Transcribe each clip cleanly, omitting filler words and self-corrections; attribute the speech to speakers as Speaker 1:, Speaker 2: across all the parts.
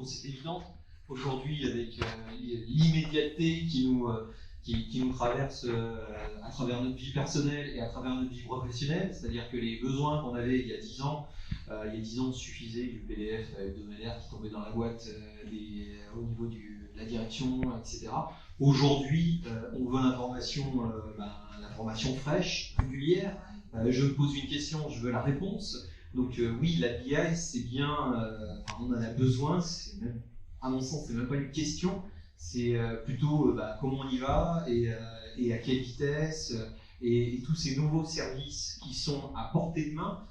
Speaker 1: réponse est évidente. Aujourd'hui, avec l'immédiateté qui nous traverse à travers notre vie personnelle et à travers notre vie professionnelle, c'est-à-dire que les besoins qu'on avait il y a 10 ans, suffisaient du PDF hebdomadaire qui tombait dans la boîte au niveau de la direction, etc. Aujourd'hui, on veut l'information fraîche, régulière. Je me pose une question, je veux la réponse. Donc oui, la BI, c'est bien, on en a besoin, c'est même, à mon sens, c'est même pas une question, c'est plutôt comment on y va et à quelle vitesse, et tous ces nouveaux services qui sont à portée de main,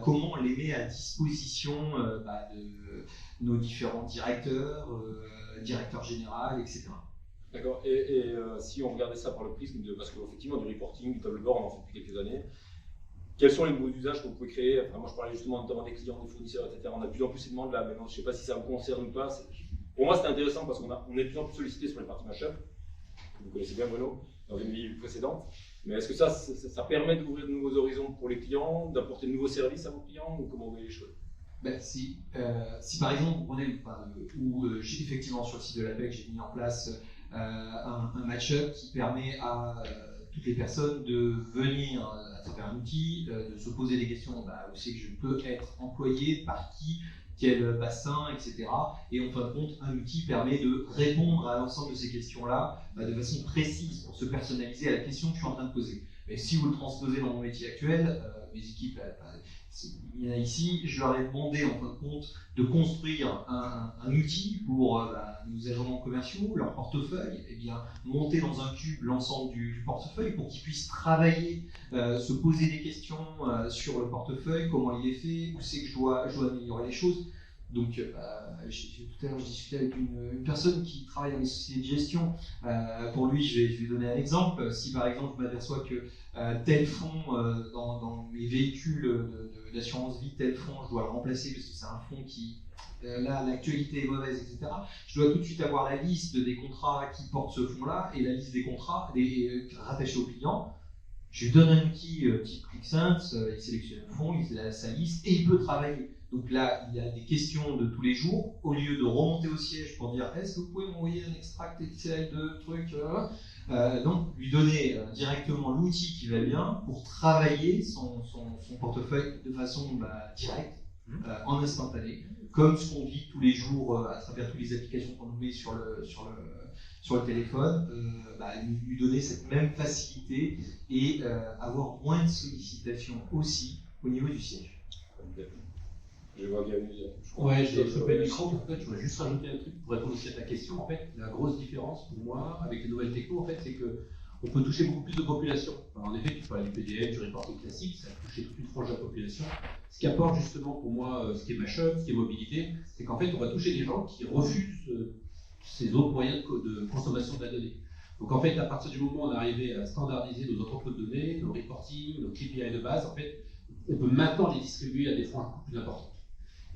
Speaker 1: comment on les met à disposition de nos différents directeurs, directeurs généraux, etc.
Speaker 2: D'accord, et si on regardait ça par le prisme parce qu'effectivement du reporting, du tableau de bord, on en fait depuis quelques années, quels sont les nouveaux usages que vous pouvez créer? Enfin, moi je parlais justement notamment des clients, des fournisseurs, etc. On a de plus en plus ces demandes là, maintenant je ne sais pas si ça vous concerne ou pas. Pour moi c'est intéressant parce qu'on est de plus en plus sollicité sur les parties mashup. Vous connaissez bien Bruno, dans une vie précédente. Mais est-ce que ça permet d'ouvrir de nouveaux horizons pour les clients, d'apporter de nouveaux services à vos clients, ou comment vous voyez les choses?
Speaker 1: Si par exemple vous prenez effectivement sur le site de l'APEC, j'ai mis en place un match-up qui permet à toutes les personnes de venir à travers un outil, de se poser des questions, où c'est que je peux être employé, par qui, quel bassin, etc. Et en fin de compte, un outil permet de répondre à l'ensemble de ces questions-là de façon précise pour se personnaliser à la question que je suis en train de poser. Mais si vous le transposez dans mon métier actuel, mes équipes, il y en a ici, je leur ai demandé en fin de compte de construire un outil pour nos agents commerciaux, leur portefeuille, et bien monter dans un cube l'ensemble du portefeuille pour qu'ils puissent travailler, se poser des questions sur le portefeuille, comment il est fait, où c'est que je dois améliorer les choses. Donc, tout à l'heure, je discutais avec une personne qui travaille dans les sociétés de gestion. Pour lui, je vais lui donner un exemple. Si par exemple, je m'aperçois que tel fonds dans mes véhicules d'assurance vie, tel fonds, je dois le remplacer parce que c'est un fonds qui, là, l'actualité est mauvaise, etc. Je dois tout de suite avoir la liste des contrats qui portent ce fonds-là et la liste des contrats rattachés au client. Je lui donne un outil type ClickSense, il sélectionne le fonds, il a sa liste et il peut travailler. Donc là, il y a des questions de tous les jours. Au lieu de remonter au siège pour dire est-ce que vous pouvez m'envoyer un extract Excel de trucs, donc lui donner directement l'outil qui va bien pour travailler son portefeuille de façon directe, en instantané, comme ce qu'on vit tous les jours à travers toutes les applications qu'on nous met sur le téléphone, lui donner cette même facilité et avoir moins de sollicitations aussi au niveau du siège.
Speaker 2: Je vois bien.
Speaker 3: Ouais, j'ai chopé le micro. En fait, je voudrais juste rajouter un truc pour répondre aussi à ta question. En fait, la grosse différence pour moi avec les nouvelles techno, en fait, c'est qu'on peut toucher beaucoup plus de population. En effet, tu parles du PDF, du reporting classique, ça a touché toute une frange de la population. Ce qui apporte justement pour moi, ce qui est mashup, ce qui est mobilité, c'est qu'en fait, on va toucher des gens qui refusent ces autres moyens de consommation de la donnée. Donc en fait, à partir du moment où on est arrivé à standardiser nos entrepôts de données, nos reporting, nos KPI de base, en fait, on peut maintenant les distribuer à des franges beaucoup plus importantes.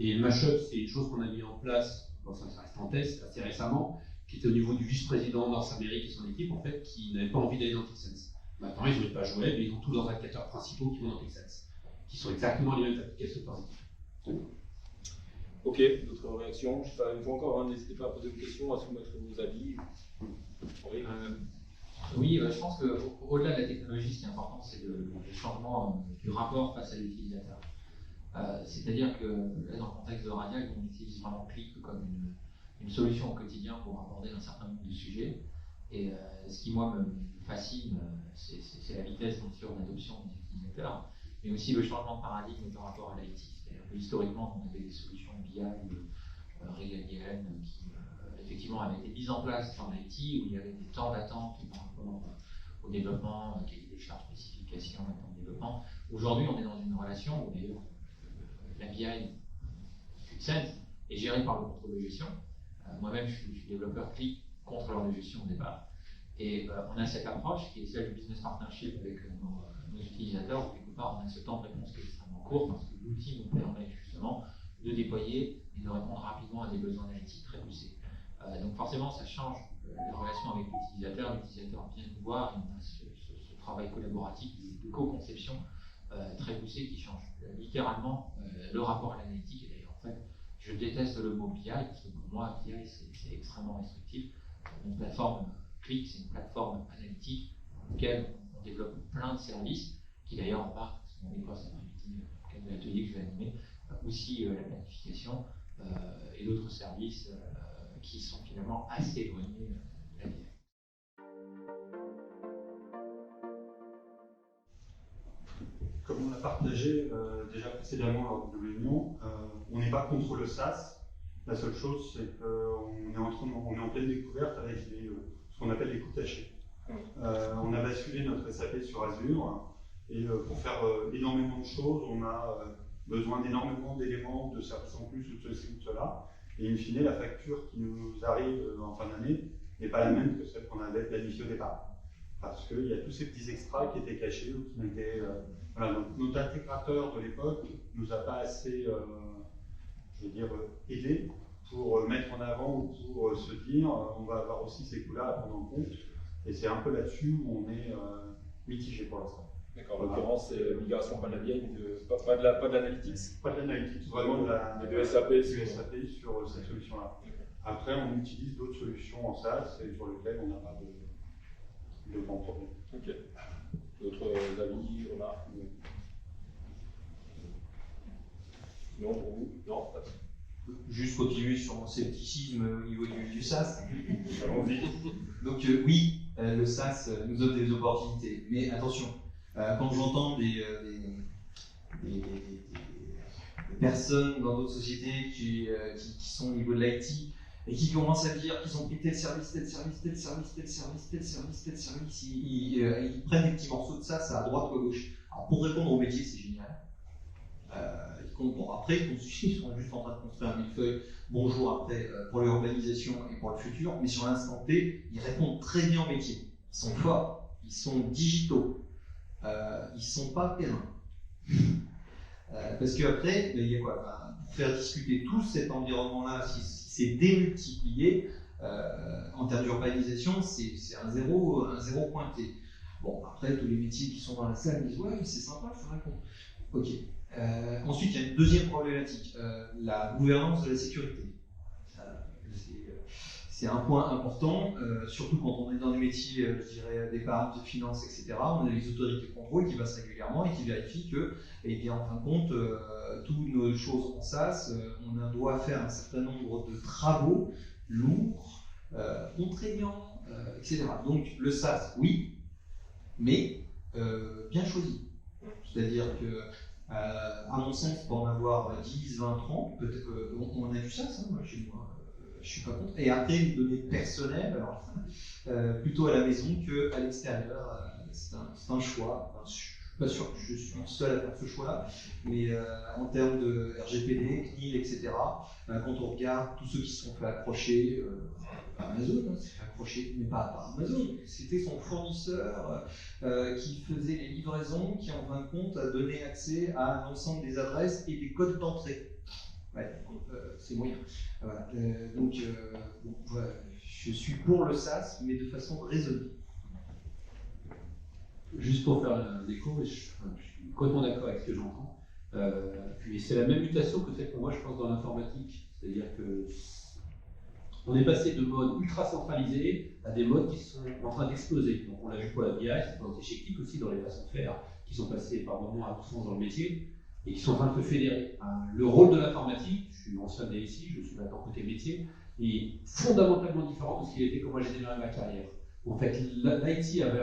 Speaker 3: Et le mashup, c'est une chose qu'on a mis en place, ça reste en test assez récemment, qui était au niveau du vice-président Nord-Amérique et son équipe, en fait, qui n'avaient pas envie d'aller dans ClickSense. Maintenant, ils n'ont pas joué, mais ils ont tous leurs indicateurs principaux qui vont dans ClickSense, qui sont exactement les mêmes applications par équipe.
Speaker 2: Ok, d'autres réactions? Une fois encore, n'hésitez pas à poser des questions, à soumettre vos avis.
Speaker 4: Oui, je pense qu'au-delà de la technologie, ce qui est important, c'est le changement du rapport face à l'utilisateur. C'est-à-dire que là, dans le contexte de Radial, on utilise vraiment Click comme une solution au quotidien pour aborder un certain nombre de sujets. Et ce qui, moi, me fascine, c'est la vitesse, bien sûr, d'adoption des utilisateurs, mais aussi le changement de paradigme par rapport à l'IT. C'est-à-dire que historiquement, on avait des solutions BI régaliennes qui, effectivement, avaient été mises en place dans l'IT, où il y avait des temps d'attente par rapport au développement, cahier des charges, spécifications et temps de développement. Aujourd'hui, on est dans une relation où, d'ailleurs, la BI ClickSense est gérée par le contrôle de gestion. Moi-même, je suis développeur Click, contrôleur de gestion au départ. Et on a cette approche qui est celle du business partnership avec nos utilisateurs, où quelque part on a ce temps de réponse qui est extrêmement court parce que l'outil nous permet justement de déployer et de répondre rapidement à des besoins analytiques très poussés. Donc forcément, ça change la relation avec l'utilisateur. L'utilisateur vient nous voir et on a ce travail collaboratif de co-conception très poussé qui change littéralement le rapport à l'analytique. Et d'ailleurs, en fait, Je déteste le mot BI parce que pour moi, BI c'est extrêmement restrictif. Une plateforme Qlik, c'est une plateforme analytique dans laquelle on développe plein de services qui d'ailleurs embarquent, parce qu'on est quoi cet après-midi, dans le cadre de l'atelier que je vais animer, aussi la planification et d'autres services qui sont finalement assez éloignés de la BI.
Speaker 5: Comme on a partagé déjà précédemment lors de réunion, on n'est pas contre le SaaS. La seule chose, c'est qu'on est en pleine découverte avec ce qu'on appelle les coûts cachés. On a basculé notre SAP sur Azure et pour faire énormément de choses, on a besoin d'énormément d'éléments, de services en plus, ou de ceci ou de cela. Et in fine, la facture qui nous arrive en fin d'année n'est pas la même que celle qu'on avait planifiée au départ. Parce qu'il y a tous ces petits extras qui étaient cachés ou qui n'étaient. Voilà, donc notre intégrateur de l'époque nous a pas assez, je veux dire, aidé pour mettre en avant ou pour se dire on va avoir aussi ces coûts-là à prendre en compte. Et c'est un peu là-dessus où on est mitigé pour l'instant.
Speaker 2: D'accord, en l'occurrence, c'est migration, pas de la BI, pas de l'analytics.
Speaker 5: Pas de l'analytics, vraiment
Speaker 2: de SAP,
Speaker 5: du SAP sur cette solution-là. Après, on utilise d'autres solutions en SaaS et sur lesquelles on n'a pas de grand problème.
Speaker 2: Ok. D'autres avis, remarques? Non, pour vous? Non, pas.
Speaker 1: Juste continuer sur mon scepticisme au niveau du SaaS.
Speaker 2: Allons-y.
Speaker 1: Donc oui, le SaaS nous offre des opportunités, mais attention, quand j'entends des personnes dans d'autres sociétés qui sont au niveau de l'IT et qui commencent à dire qu'ils ont pris tel service, tel service, tel service, tel service, tel service, tel service, ils prennent des petits morceaux de SaaS à droite ou à gauche. Alors pour répondre au métier, c'est génial. Bon, après, ils sont juste en train de construire un millefeuille, bonjour après, pour l'urbanisation et pour le futur, mais sur l'instant T, ils répondent très bien au métier. Ils sont forts, ils sont digitaux, ils ne sont pas terrain. Parce qu'après, il y a quoi? Pour faire discuter tout cet environnement-là, si c'est démultiplié, en termes d'urbanisation, c'est un zéro pointé. Bon, après, tous les métiers qui sont dans la salle disent ouais, c'est sympa, il faudrait qu'on. Ok. Ensuite, il y a une deuxième problématique, la gouvernance de la sécurité. C'est un point important, surtout quand on est dans des métiers, je dirais, d'épargne, de finance, etc. On a les autorités de contrôle qui passent régulièrement et qui vérifient que, eh bien, en fin de compte, toutes nos choses en SaaS, on doit faire un certain nombre de travaux lourds, contraignants, etc. Donc, le SaaS, oui, mais bien choisi. C'est-à-dire que à mon sens, pour en avoir 10, 20, 30, peut-être on a du SaaS, moi, chez moi, je suis pas contre. Et après, les données personnelles, alors, plutôt à la maison qu'à l'extérieur, c'est un choix. Enfin, je suis pas sûr que je suis seul à faire ce choix-là, mais en termes de RGPD, CNIL, etc., quand on regarde tous ceux qui se sont fait approcher, Amazon s'est fait approcher, mais pas par Amazon, c'était son fournisseur qui faisait les livraisons, qui en fin de compte a donné accès à l'ensemble des adresses et des codes d'entrée. Ouais, c'est moyen. Voilà. Donc, bon, voilà. Je suis pour le SaaS, mais de façon raisonnée.
Speaker 3: Juste pour faire un déco, je suis complètement d'accord avec ce que j'entends. Puis c'est la même mutation que celle qu'on voit, je pense, dans l'informatique. C'est-à-dire que on est passé de modes ultra centralisés à des modes qui sont en train d'exploser. Donc on l'a vu pour la BI, c'est présenté chez Qlik aussi dans les façons de faire, qui sont passées par moments à absence dans le métier et qui sont en train de se fédérer. Le rôle de l'informatique, je suis ancien DSI, je suis maintenant côté métier, est fondamentalement différent de ce qu'il était quand moi j'ai démarré ma carrière. En fait, l'IT avait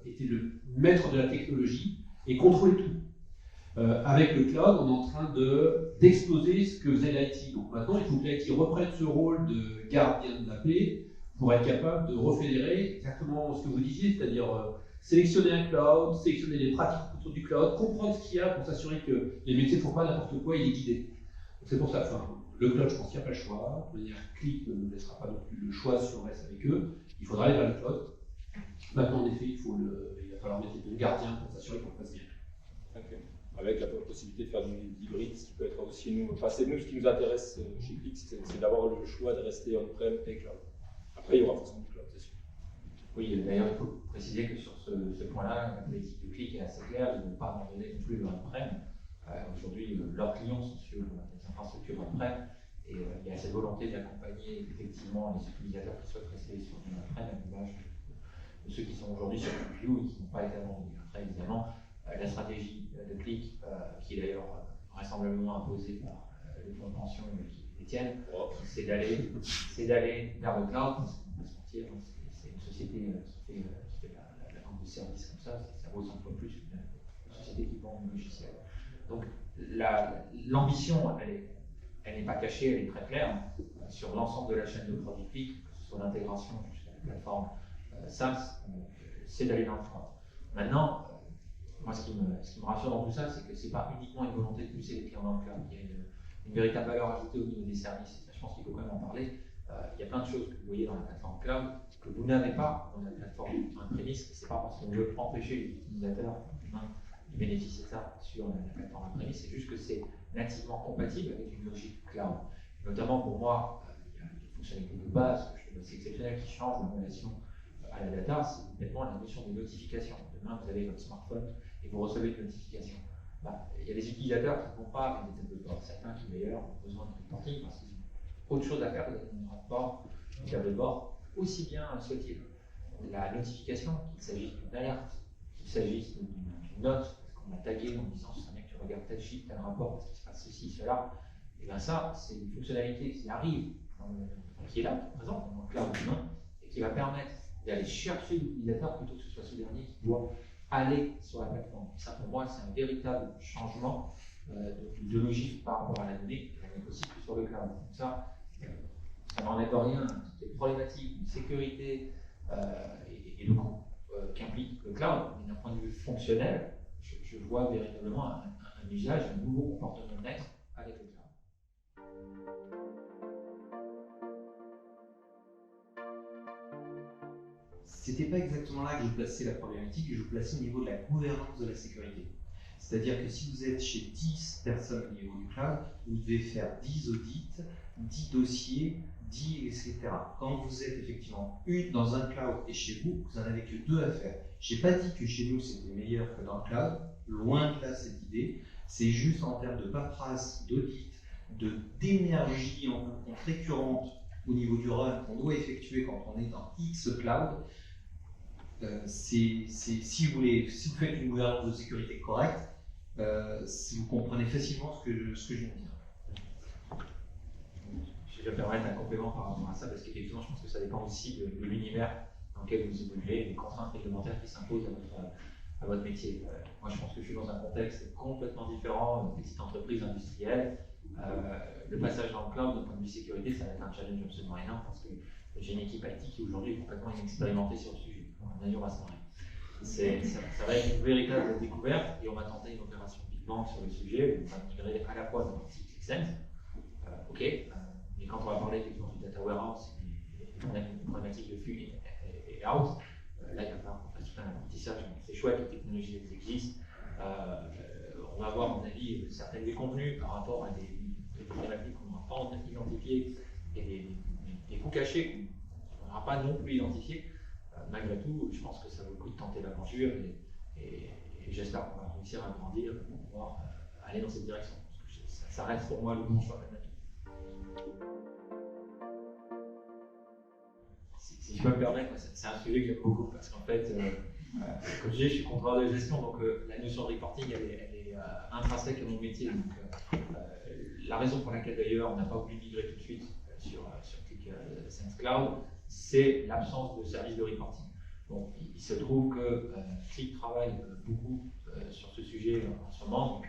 Speaker 3: été le maître de la technologie et contrôlait tout. Avec le cloud, on est en train d'exploser ce que faisait l'IT. Donc maintenant, il faut que l'IT reprenne ce rôle de gardien de la paix pour être capable de refédérer exactement ce que vous disiez, c'est-à-dire sélectionner un cloud, sélectionner les pratiques autour du cloud, comprendre ce qu'il y a pour s'assurer que les métiers ne font pas n'importe quoi et les guider. C'est pour ça, le cloud, je pense qu'il n'y a pas le choix. De manière, Qlik ne nous laissera pas non plus le choix si on reste avec eux. Il faudra aller vers le cloud. Maintenant, en effet, il va falloir mettre les bons gardiens pour s'assurer qu'on passe bien.
Speaker 2: Okay. Avec la possibilité de faire du hybride, ce qui peut être aussi nous. Enfin, c'est nous ce qui nous intéresse chez Qlik, c'est d'avoir le choix de rester on-prem et cloud. Après, il y aura forcément du cloud, c'est sûr.
Speaker 4: Oui, d'ailleurs, il faut préciser que sur ce point-là, la politique de Qlik est assez claire de ne pas abandonner non plus le on-prem. Aujourd'hui, leurs clients sont sur des infrastructures on-prem, cette volonté d'accompagner effectivement les utilisateurs qui souhaitent rester sur du après à l'image de ceux qui sont aujourd'hui sur ClickView et qui n'ont pas été abandonnés. Après, évidemment, la stratégie de Click, qui est d'ailleurs vraisemblablement imposée par les fonds de pension qui détiennent, c'est d'aller vers le cloud, parce qu'on va se mentir, c'est une société qui fait la vente de services comme ça vaut 100 fois plus qu'une société qui vend du logiciel. Donc l'ambition, elle n'est pas cachée, elle est très claire sur l'ensemble de la chaîne de produits Click, que ce soit l'intégration jusqu'à la plateforme SaaS, c'est d'aller dans le cloud. Maintenant, moi ce qui me rassure dans tout ça, c'est que ce n'est pas uniquement une volonté de pousser les clients dans le cloud, il y a une véritable valeur ajoutée au niveau des services, et ça, je pense qu'il faut quand même en parler. Il y a plein de choses que vous voyez dans la plateforme cloud que vous n'avez pas dans la plateforme on-premise, et ce n'est pas parce qu'on veut empêcher les utilisateurs de bénéficier de ça sur la plateforme on-premise, c'est juste que c'est nativement compatible avec une logique cloud. Notamment pour moi, il y a une fonctionnalité de base que je trouve assez exceptionnelle qui change en relation à la data, c'est complètement la notion de notification. Demain, vous avez votre smartphone et vous recevez une notification. Il y a des utilisateurs qui ne vont pas avec des tableaux de bord. Certains qui d'ailleurs ont besoin de reporting parce qu'ils ont autre chose à faire que d'être dans un rapport, un tableau de bord, aussi bien soit-il. La notification, qu'il s'agisse d'une alerte, qu'il s'agisse d'une note, parce qu'on m'a tagué en disant c'est bien que tu regardes tel chiffre, tel rapport, parce qu'il se passe ceci, cela, et bien ça, c'est une fonctionnalité qui arrive, qui est là, qui est présente dans le cloud humain, et qui va permettre d'aller chercher l'utilisateur plutôt que ce soit ce dernier qui doit aller sur la plateforme. Ça, pour moi, c'est un véritable changement de logique par rapport à la donnée, et aussi plus sur le cloud. Donc ça n'enlève rien à toutes les problématiques de sécurité et de coût qu'implique le cloud, mais d'un point de vue fonctionnel, je vois véritablement un usage, un nouveau comportement de naître avec le cloud.
Speaker 1: C'était pas exactement là que je plaçais la problématique, je plaçais au niveau de la gouvernance de la sécurité. C'est-à-dire que si vous êtes chez 10 personnes au niveau du cloud, vous devez faire 10 audits, 10 dossiers, 10 etc. Quand vous êtes effectivement une dans un cloud et chez vous, vous n'en avez que 2 à faire. Je n'ai pas dit que chez nous c'était meilleur que dans le cloud, loin de là cette idée, c'est juste en termes de paperasse, d'audit, d'énergie en compte récurrente au niveau du run qu'on doit effectuer quand on est dans X cloud. Si vous faites une gouvernance de sécurité correcte, vous comprenez facilement ce que je viens de dire.
Speaker 4: Je vais permettre un complément par rapport à ça, parce qu'effectivement, je pense que ça dépend aussi de l'univers dans lequel vous évoluez, des contraintes réglementaires qui s'imposent à votre métier. Moi, je pense que je suis dans un contexte complètement différent, une petite entreprise industrielle. Le passage dans le cloud, d'un point de vue sécurité, ça va être un challenge absolument énorme, parce que j'ai une équipe IT qui aujourd'hui est complètement inexpérimentée sur le sujet. On va se marrer. Ça va être une véritable découverte, et on va tenter une opération Big Bang sur le sujet. On va migrer à la fois dans l'article ClickSense, mais quand on va parler effectivement du data warehouse, une problématique de flux et out, là il va falloir qu'on fasse tout un apprentissage. C'est chouette, les technologies elles existent. On va avoir, à mon avis, certaines déconvenues par rapport à des problématiques qu'on n'aura pas identifiées et des coûts cachés qu'on n'aura pas non plus identifiés. Malgré tout, je pense que ça vaut le coup de tenter l'aventure et j'espère qu'on va réussir à grandir pour pouvoir aller dans cette direction. Parce que ça reste pour moi le bon choix de la vie. Si je peux me permettre, c'est un sujet que j'aime beaucoup parce qu'en fait, comme je dis, je suis contrôleur de gestion, donc la notion de reporting elle est intrinsèque à mon métier. Donc, la raison pour laquelle d'ailleurs on n'a pas voulu migrer tout de suite sur ClickSense Cloud, c'est l'absence de service de reporting. Bon, il se trouve que Click travaille beaucoup sur ce sujet en ce moment. Donc,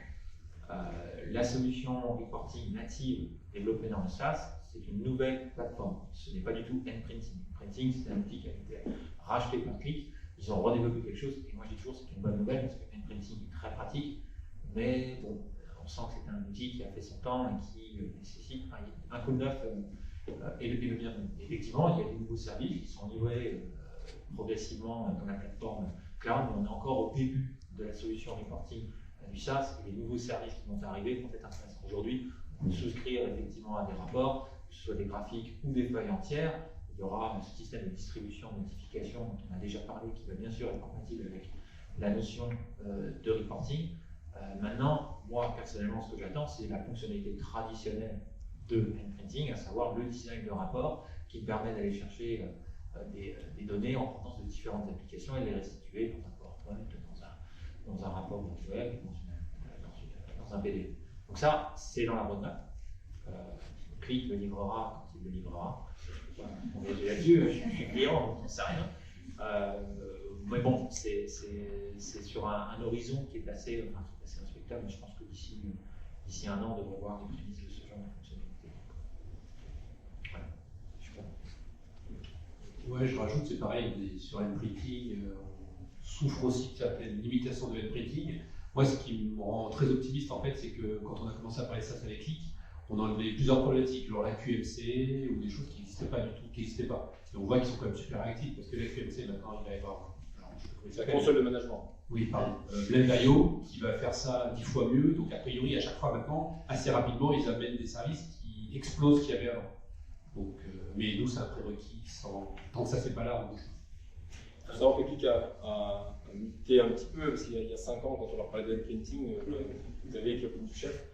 Speaker 4: la solution reporting native développée dans le SaaS, c'est une nouvelle plateforme. Ce n'est pas du tout N-Printing. Printing, c'est un outil qui a été racheté par Click. Ils ont redéveloppé quelque chose, et moi je dis toujours que c'est une bonne nouvelle parce que N-Printing est très pratique, mais bon, on sent que c'est un outil qui a fait son temps et qui nécessite un coup de neuf et le bienvenu. Effectivement, il y a des nouveaux services qui sont livrés progressivement dans la plateforme cloud, mais on est encore au début de la solution reporting du SaaS, et les nouveaux services qui vont arriver vont être intéressants. Aujourd'hui, on peut souscrire effectivement à des rapports, que ce soit des graphiques ou des feuilles entières. Il y aura un système de distribution, de notification dont on a déjà parlé, qui va bien sûr être compatible avec la notion de reporting. Maintenant, moi personnellement, ce que j'attends, c'est la fonctionnalité traditionnelle de printing, à savoir le design de rapport qui permet d'aller chercher des données en provenance de différentes applications et de les restituer dans un PowerPoint, dans un rapport virtuel, dans un PDF. Donc ça, c'est dans la roadmap. Click le livrera quand il le livrera. Voilà, on est là-dessus, je suis client, donc on ne sait rien. Mais bon, c'est sur un horizon qui est assez respectable, mais je pense que d'ici 1 an, on devrait voir les prémices de ce genre de fonctionnalité. Voilà.
Speaker 3: Ouais, je rajoute, c'est pareil, sur l'printing, on souffre aussi de certaines limitations de l'printing. Moi, ce qui me rend très optimiste, en fait, c'est que quand on a commencé à parler de ça avec Click, on a enlevé plusieurs problématiques, genre la QMC ou des choses qui n'existaient pas du tout, qui n'existaient pas. Et on voit qu'ils sont quand même super réactifs parce que la QMC, maintenant, il va y avoir.
Speaker 2: La console de management.
Speaker 3: Oui, pardon. Blend.io qui va faire ça 10 fois mieux. Donc, a priori, à chaque fois maintenant, assez rapidement, ils amènent des services qui explosent ce qu'il y avait avant. Donc, mais nous, c'est un prérequis. Tant que ça ne fait pas là, on bouge.
Speaker 2: Il faut savoir que Click a muté un petit peu, parce qu'il y a 5 ans, quand on leur parlait de printing, vous avez Club du chef.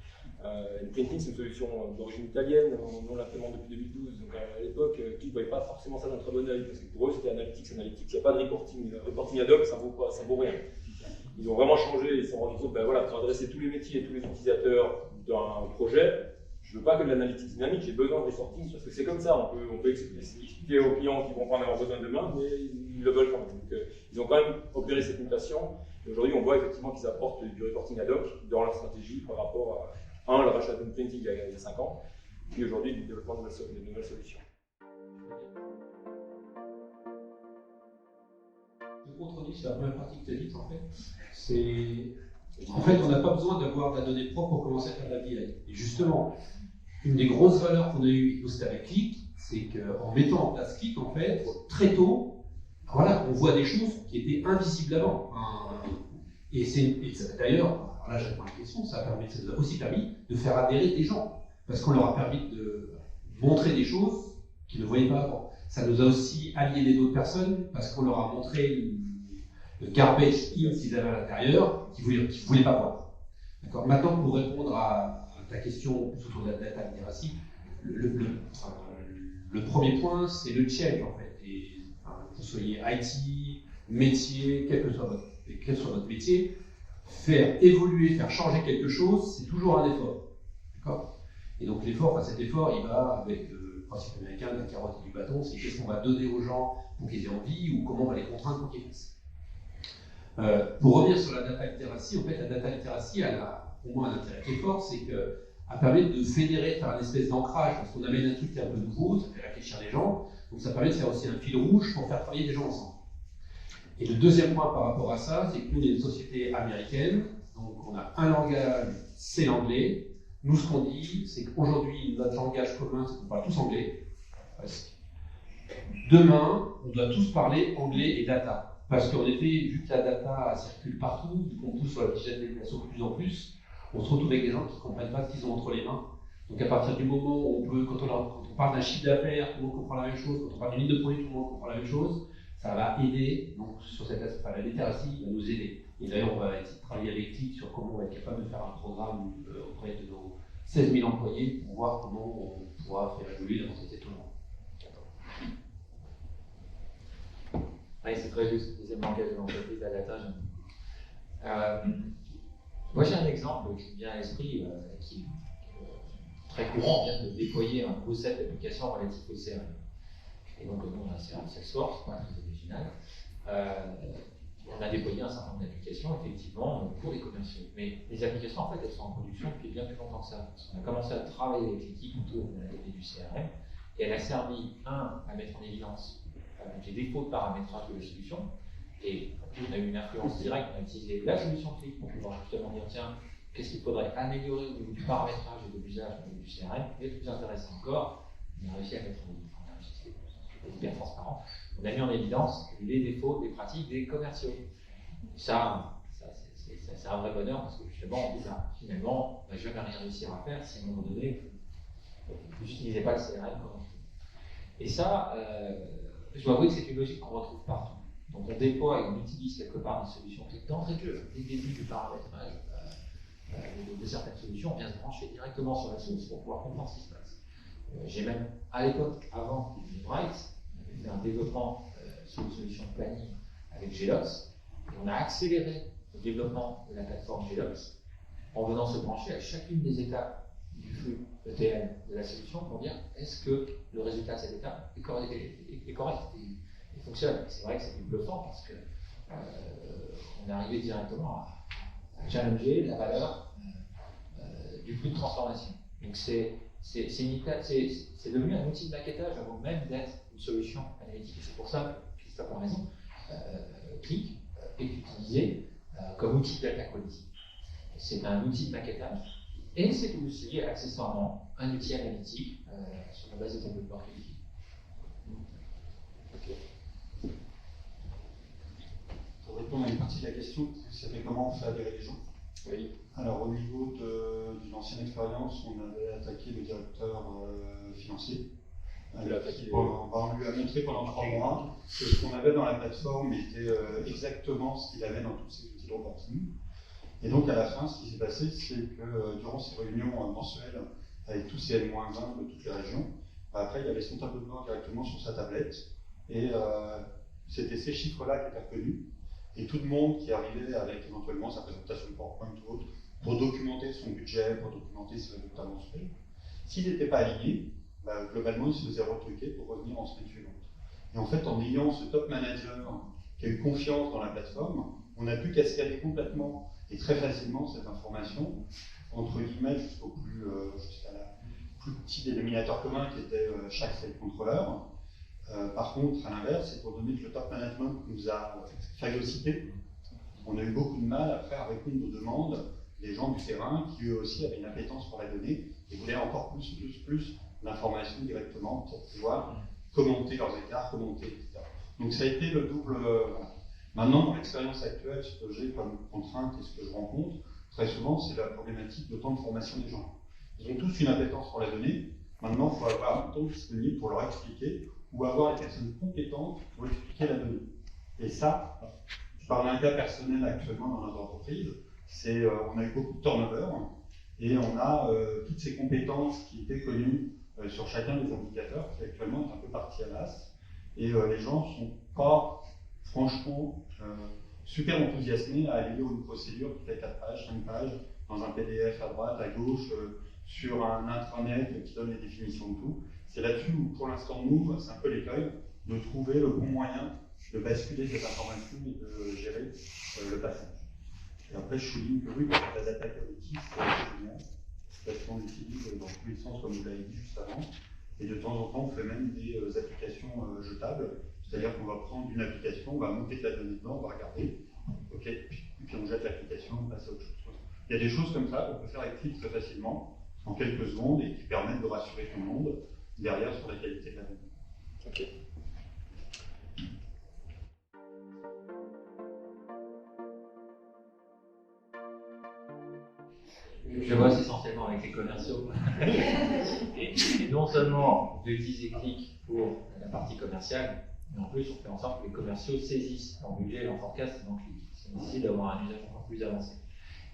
Speaker 2: Printing, c'est une solution d'origine italienne, on l'implémente depuis 2012. Donc à l'époque, Click ne voyait pas forcément ça d'un très bon oeil, parce que pour eux, c'était analytics, il n'y a pas de reporting. Le reporting ad hoc, ça vaut rien. Ils ont vraiment changé, ils se sont rendus compte, pour adresser tous les métiers et tous les utilisateurs d'un projet, je ne veux pas que de l'analytique dynamique, j'ai besoin de reporting, parce que c'est comme ça, on peut expliquer aux clients qui vont pas en avoir besoin demain, mais ils le veulent quand même. Donc, ils ont quand même opéré cette mutation, et aujourd'hui on voit effectivement qu'ils apportent du reporting ad hoc dans leur stratégie par rapport à le rachat de printing il y a 5 ans, puis aujourd'hui du développement de nouvelles solutions.
Speaker 3: Le contredit, c'est la première partie que tu as dite en fait. En fait, on n'a pas besoin d'avoir de la donnée propre pour commencer à faire de la BI. Et justement, une des grosses valeurs qu'on a eues, nous, c'était avec Click, c'est qu'en mettant en place Click, en fait, très tôt, voilà, on voit des choses qui étaient invisibles avant. Et d'ailleurs, là, j'ai une question, ça nous a aussi permis de faire adhérer des gens, parce qu'on leur a permis de montrer des choses qu'ils ne voyaient pas avant. Ça nous a aussi aliéné d'autres personnes, parce qu'on leur a montré le garbage in qu'ils avaient à l'intérieur, qu'ils ne voulaient pas voir. D'accord. Maintenant, pour répondre à ta question autour de la data literacy, le premier point, c'est le change en fait. Et, que vous soyez IT, métier, quel que soit votre métier, faire évoluer, faire changer quelque chose, c'est toujours un effort. D'accord. Et donc cet effort, il va avec le principe américain de la carotte et du bâton, c'est qu'est-ce qu'on va donner aux gens pour qu'ils aient envie ou comment on va les contraindre pour qu'ils fassent. Pour revenir sur la data literacy, en fait, la data literacy, elle a au moins un intérêt très fort, c'est qu'elle permet de fédérer, de faire une espèce d'ancrage, parce qu'on amène un truc qui est un peu nouveau, ça fait réfléchir les gens, donc ça permet de faire aussi un fil rouge pour faire travailler des gens ensemble. Et le deuxième point par rapport à ça, c'est que nous, on est une société américaine, donc on a un langage, c'est l'anglais. Nous, ce qu'on dit, c'est qu'aujourd'hui, notre langage commun, c'est qu'on parle tous anglais. Demain, on doit tous parler anglais et data. Parce qu'en effet, vu que la data circule partout, vu qu'on pousse sur la digitalisation de plus en plus, on se retrouve avec des gens qui ne comprennent pas ce qu'ils ont entre les mains. Donc à partir du moment où quand on parle d'un chiffre d'affaires, tout le monde comprend la même chose, quand on parle d'une ligne de produit, tout le monde comprend la même chose, ça va aider, donc sur cette aspect, la littératie va nous aider. Et d'ailleurs, on va essayer de travailler avec Click sur comment on va être capable de faire un programme auprès de nos 16 000 employés pour voir comment on pourra faire évoluer la société tout le monde.
Speaker 4: Oui, c'est très juste, le deuxième langage de l'entreprise, la data. Moi, j'ai un exemple qui me vient à l'esprit, qui est très courant. On vient de déployer un nouveau set d'applications relatif au CRM. Et donc, nous, on a un CRM Salesforce, pas très original. On a déployé un certain nombre d'applications, effectivement, pour les commerciaux. Mais les applications, en fait, elles sont en production depuis bien plus longtemps que ça. Parce qu'on a commencé à travailler avec l'équipe autour de la donnée du CRM, et elle a servi, à mettre en évidence les défauts de paramétrage de la solution. Et on a eu une influence directe, on a utilisé la solution Click pour pouvoir justement dire, tiens, qu'est-ce qu'il faudrait améliorer au niveau du paramétrage et de l'usage du CRM. Et le plus intéressant encore, on a réussi à mettre en évidence, c'était hyper transparent, on a mis en évidence les défauts des pratiques des commerciaux. Ça c'est un vrai bonheur parce que justement, on dit, finalement, on n'a jamais rien réussir à faire si à un moment donné, vous n'utilisez pas le CRM comme on fait. Et ça, je dois avouer que c'est une logique qu'on retrouve partout. Donc on déploie et on utilise quelque part une solution qui est d'entrée de jeu, dès le début du paramétrage de certaines solutions, on vient se brancher directement sur la source pour pouvoir comprendre ce qui se passe. J'ai même, à l'époque, avant Bright, fait un développement sur une solution de planning avec Gelox, et on a accéléré le développement de la plateforme Gelox en venant se brancher à chacune des étapes du flux ETL de la solution pour dire est-ce que le résultat de cette étape est correct et fonctionne. C'est vrai que c'était bluffant parce que on est arrivé directement à challenger la valeur du flux de transformation. Donc c'est devenu un outil de maquettage avant même d'être une solution analytique. Et c'est pour ça que Christophe a raison, Qlik est utilisé comme outil de data quality. C'est un outil de maquettage et c'est aussi accessoirement un outil analytique sur la base des tableaux de bord qualifiés.
Speaker 5: Pour répondre à une partie de la question, c'était comment on fait adhérer les gens.
Speaker 2: Oui.
Speaker 5: Alors au niveau d'une ancienne expérience, on avait attaqué le directeur financier. On lui a montré pendant 3 mois que ce qu'on avait dans la plateforme était exactement ce qu'il avait dans tous ses outils de reporting. Et donc à la fin, ce qui s'est passé, c'est que durant ces réunions mensuelles avec tous ces N-1 de toutes les régions, après il y avait son tableau de bord directement sur sa tablette et c'était ces chiffres-là qui étaient reconnus. Et tout le monde qui arrivait avec éventuellement sa présentation de PowerPoint ou autre pour documenter son budget, pour documenter ses résultats mensuels, s'ils n'étaient pas alignés, globalement ils se faisaient retruquer pour revenir en semaine suivante. Et en fait, en ayant ce top manager qui a eu confiance dans la plateforme, on a pu cascader complètement et très facilement cette information entre guillemets jusqu'à la plus petit dénominateur commun qui était chaque sales controller. Par contre, à l'inverse, c'est pour donner que le top management nous a phagocyté. On a eu beaucoup de mal après à répondre aux demandes des gens du terrain qui eux aussi avaient une appétence pour la donnée et voulaient encore plus d'informations directement pour pouvoir commenter leurs écarts, etc. Donc ça a été le double. Maintenant, dans l'expérience actuelle, ce que j'ai comme contrainte et ce que je rencontre, très souvent, c'est la problématique de temps de formation des gens. Ils ont tous une appétence pour la donnée. Maintenant, il faut avoir un temps disponible pour leur expliquer ou avoir les personnes compétentes pour expliquer la donnée. Et ça, je parle d'un cas personnel actuellement dans notre entreprise, on a eu beaucoup de turnover et on a toutes ces compétences qui étaient connues sur chacun des indicateurs qui actuellement est un peu parti à l'as et les gens ne sont pas franchement super enthousiasmés à aller lire une procédure qui fait 4 pages, 5 pages, dans un PDF à droite, à gauche, sur un intranet qui donne les définitions de tout. C'est là-dessus où, pour l'instant, nous, c'est un peu l'écueil de trouver le bon moyen de basculer cette information et de gérer le passage. Et après, je souligne que oui, pour la data quality, c'est génial, parce qu'on l'utilise dans tous les sens, comme vous l'avez dit juste avant, et de temps en temps, on fait même des applications jetables, c'est-à-dire qu'on va prendre une application, on va monter de la donnée dedans, on va regarder, ok, et puis on jette l'application, on passe à autre chose. Il y a des choses comme ça qu'on peut faire avec Qlik très facilement, en quelques secondes, et qui permettent de rassurer tout le monde derrière sur la qualité de la donnée.
Speaker 2: Ok.
Speaker 4: Je bosse essentiellement avec les commerciaux. et non seulement d'utiliser Qlik pour la partie commerciale, mais en plus on fait en sorte que les commerciaux saisissent leur budget, leur forecast dans Qlik. Ça nécessite d'avoir un usage encore plus avancé.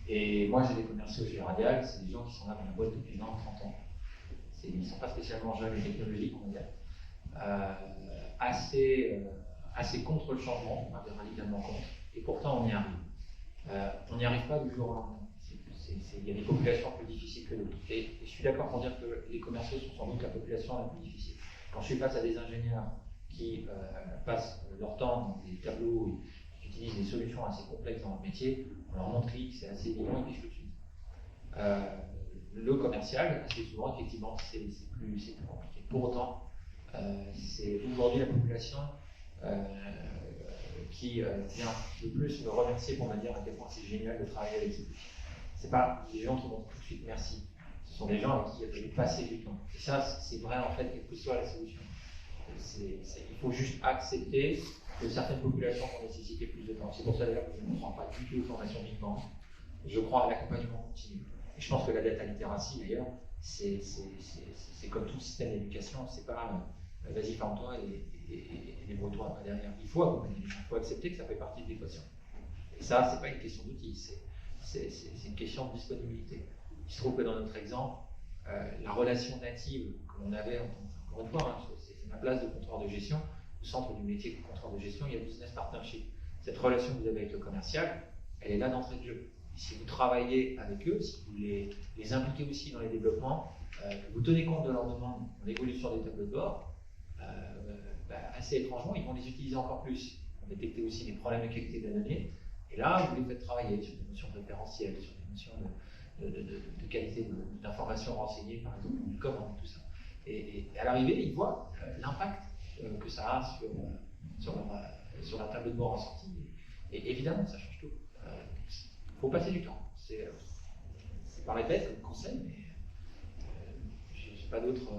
Speaker 4: Et moi j'ai des commerciaux chez Radial, c'est des gens qui sont là dans la boîte depuis 20 ou 30 ans. Ils ne sont pas spécialement jeunes et technologiques, on va dire. Assez contre le changement, on va dire radicalement contre, et pourtant on y arrive. On n'y arrive pas du jour au lendemain. Il y a des populations plus difficiles que d'autres. Et je suis d'accord pour dire que les commerciaux sont sans doute la population la plus difficile. Quand je suis face à des ingénieurs qui passent leur temps dans des tableaux, qui utilisent des solutions assez complexes dans leur métier, on leur montre Qlik, c'est assez évident, ils pichent tout de suite. Le commercial, assez souvent, effectivement, c'est plus compliqué. Pour autant, c'est aujourd'hui la population qui vient le plus me remercier pour me dire à quel point c'est génial de travailler avec ces outils. Ce n'est pas des gens qui vont tout de suite merci. Ce sont des gens avec qui il a fallu passer du temps. Et ça, c'est vrai en fait, quelle que soit la solution. Il faut juste accepter que certaines populations vont nécessiter plus de temps. C'est pour ça d'ailleurs que je ne crois pas du tout aux formations Big Bang. Je crois à l'accompagnement continu. Et je pense que la data littératie, d'ailleurs, c'est comme tout système d'éducation, c'est pas vas-y, forme-toi et débrouille-toi après derrière. Il faut accompagner les gens, il faut accepter que ça fait partie de l'équation. Et ça, c'est pas une question d'outils, c'est une question de disponibilité. Il se trouve que dans notre exemple, la relation native que l'on avait, encore une fois, hein, c'est ma place de contrôleur de gestion, au centre du métier de contrôleur de gestion, il y a le business partnership. Cette relation que vous avez avec le commercial, elle est là d'entrée de jeu. Et si vous travaillez avec eux, si vous les impliquez aussi dans les développements, que vous tenez compte de leurs demandes en évolution des tableaux de bord, assez étrangement, ils vont les utiliser encore plus. Ils vont détecter aussi des problèmes de qualité de la donnée. Et là, vous les faites travailler sur des notions référentielles, sur des notions de qualité d'informations renseignées, par exemple, du commande, tout ça. Et à l'arrivée, ils voient l'impact que ça a sur la table de bord en sortie. Et évidemment, ça change tout. Il faut passer du temps. C'est pas répète comme conseil, mais je n'ai pas d'autres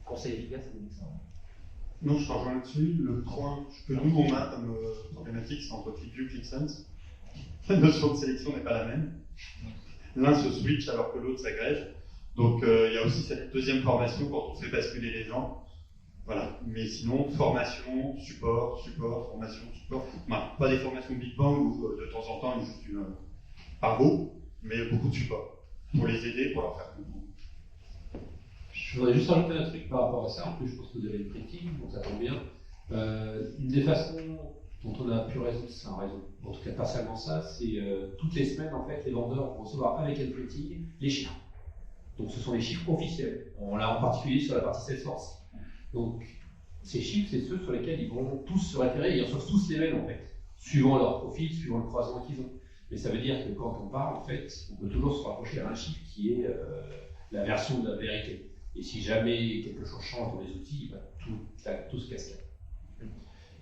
Speaker 4: conseils efficaces à donner ça.
Speaker 5: Non, je te rejoins là-dessus. Le point que nous, on a comme problématique, c'est entre ClickView et ClickSense. La notion de sélection n'est pas la même. L'un se switch alors que l'autre s'agrège. Donc, il y a aussi cette deuxième formation quand on fait basculer les gens. Voilà. Mais sinon, formation, support, formation, support. Enfin, pas des formations Big Bang où de temps en temps, il y a juste une parvo, mais beaucoup de support pour les aider, pour leur faire comprendre.
Speaker 3: Je voudrais juste rajouter un truc par rapport à ça. En plus, je pense que vous avez le printing, donc ça tombe bien. Une des façons dont on a pu résoudre ça, en tout cas partiellement ça, c'est toutes les semaines, en fait, les vendeurs vont recevoir avec le printing les chiffres. Donc ce sont les chiffres officiels. On l'a en particulier sur la partie Salesforce. Donc ces chiffres, c'est ceux sur lesquels ils vont tous se référer, ils reçoivent tous les mêmes en fait, suivant leur profil, suivant le croisement qu'ils ont. Mais ça veut dire que quand on parle, en fait, on peut toujours se rapprocher à un chiffre qui est la version de la vérité. Et si jamais quelque chose change dans les outils, tout se cascade.